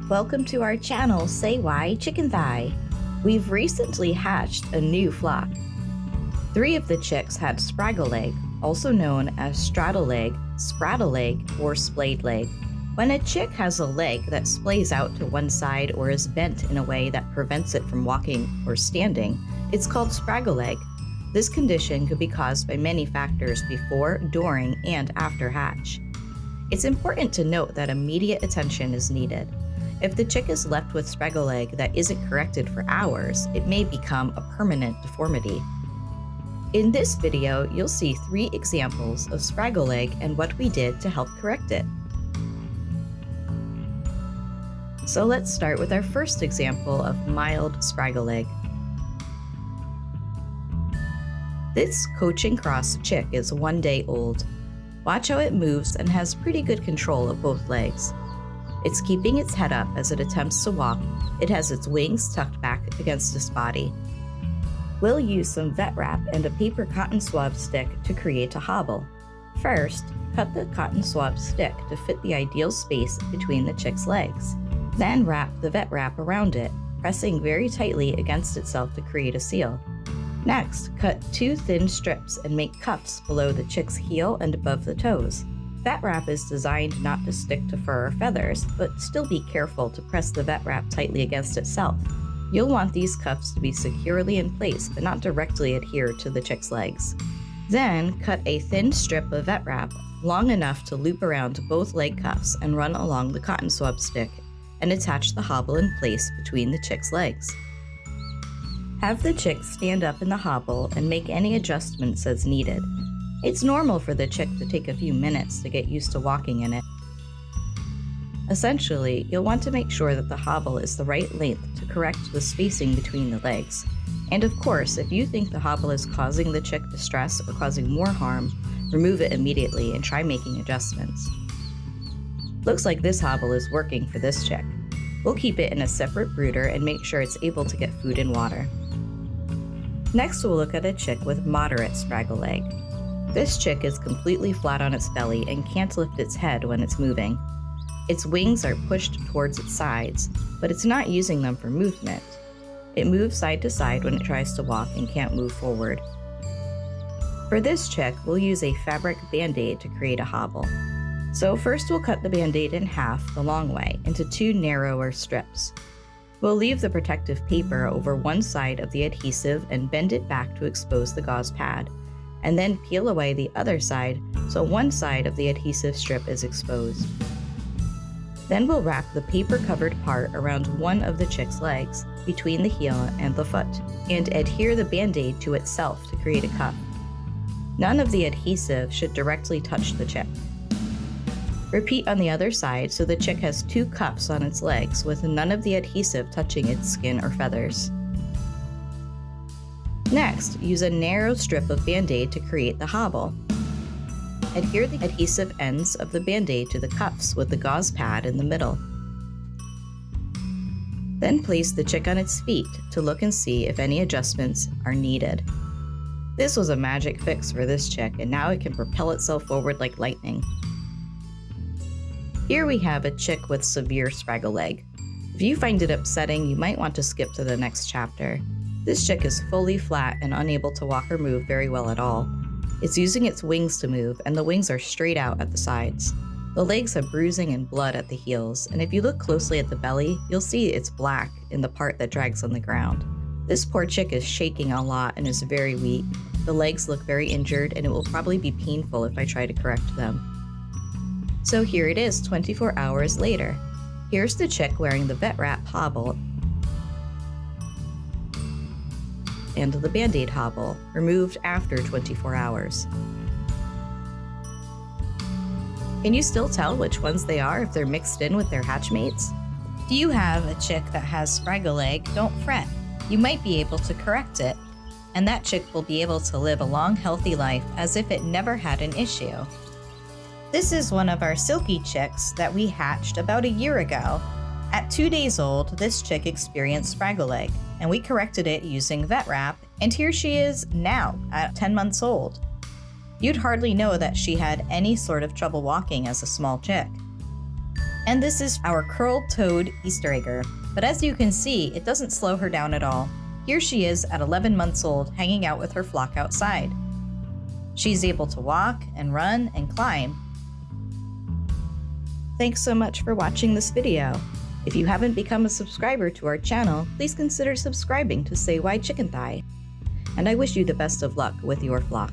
Welcome to our channel, Say Why Chicken Thigh. We've recently hatched a new flock. 3 of the chicks had spraggle leg, also known as straddle leg, spraddle leg, or splayed leg. When a chick has a leg that splays out to one side or is bent in a way that prevents it from walking or standing, it's called spraggle leg. This condition could be caused by many factors before, during, and after hatch. It's important to note that immediate attention is needed. If the chick is left with spraggle leg that isn't corrected for hours, it may become a permanent deformity. In this video, you'll see 3 examples of spraggle leg and what we did to help correct it. So let's start with our first example of mild spraggle leg. This coaching cross chick is 1 day old. Watch how it moves and has pretty good control of both legs. It's keeping its head up as it attempts to walk. It has its wings tucked back against its body. We'll use some vet wrap and a paper cotton swab stick to create a hobble. First, cut the cotton swab stick to fit the ideal space between the chick's legs. Then wrap the vet wrap around it, pressing very tightly against itself to create a seal. Next, cut 2 thin strips and make cuffs below the chick's heel and above the toes. Vet wrap is designed not to stick to fur or feathers, but still be careful to press the vet wrap tightly against itself. You'll want these cuffs to be securely in place but not directly adhere to the chick's legs. Then, cut a thin strip of vet wrap long enough to loop around both leg cuffs and run along the cotton swab stick and attach the hobble in place between the chick's legs. Have the chick stand up in the hobble and make any adjustments as needed. It's normal for the chick to take a few minutes to get used to walking in it. Essentially, you'll want to make sure that the hobble is the right length to correct the spacing between the legs. And of course, if you think the hobble is causing the chick distress or causing more harm, remove it immediately and try making adjustments. Looks like this hobble is working for this chick. We'll keep it in a separate brooder and make sure it's able to get food and water. Next, we'll look at a chick with moderate spraggle leg. This chick is completely flat on its belly and can't lift its head when it's moving. Its wings are pushed towards its sides, but it's not using them for movement. It moves side to side when it tries to walk and can't move forward. For this chick, we'll use a fabric band-aid to create a hobble. So first we'll cut the band-aid in half the long way into 2 narrower strips. We'll leave the protective paper over one side of the adhesive and bend it back to expose the gauze pad, and then peel away the other side so one side of the adhesive strip is exposed. Then we'll wrap the paper-covered part around one of the chick's legs, between the heel and the foot, and adhere the band-aid to itself to create a cuff. None of the adhesive should directly touch the chick. Repeat on the other side so the chick has 2 cuffs on its legs with none of the adhesive touching its skin or feathers. Next, use a narrow strip of band-aid to create the hobble. Adhere the adhesive ends of the band-aid to the cuffs with the gauze pad in the middle. Then place the chick on its feet to look and see if any adjustments are needed. This was a magic fix for this chick, and now it can propel itself forward like lightning. Here we have a chick with severe spraggle leg. If you find it upsetting, you might want to skip to the next chapter. This chick is fully flat and unable to walk or move very well at all. It's using its wings to move, and the wings are straight out at the sides. The legs have bruising and blood at the heels, and if you look closely at the belly, you'll see it's black in the part that drags on the ground. This poor chick is shaking a lot and is very weak. The legs look very injured, and it will probably be painful if I try to correct them. So here it is 24 hours later. Here's the chick wearing the vet wrap hobble and the band-aid hobble, removed after 24 hours. Can you still tell which ones they are if they're mixed in with their hatchmates? If you have a chick that has spraggle leg, don't fret. You might be able to correct it, and that chick will be able to live a long, healthy life as if it never had an issue. This is one of our silky chicks that we hatched about a year ago. At 2 days old, this chick experienced spraggle leg, and we corrected it using vet wrap, and here she is now at 10 months old. You'd hardly know that she had any sort of trouble walking as a small chick. And this is our curled-toed Easter egger. But as you can see, it doesn't slow her down at all. Here she is at 11 months old, hanging out with her flock outside. She's able to walk and run and climb. Thanks so much for watching this video. If you haven't become a subscriber to our channel, please consider subscribing to Say Why Chicken Thigh. And I wish you the best of luck with your flock.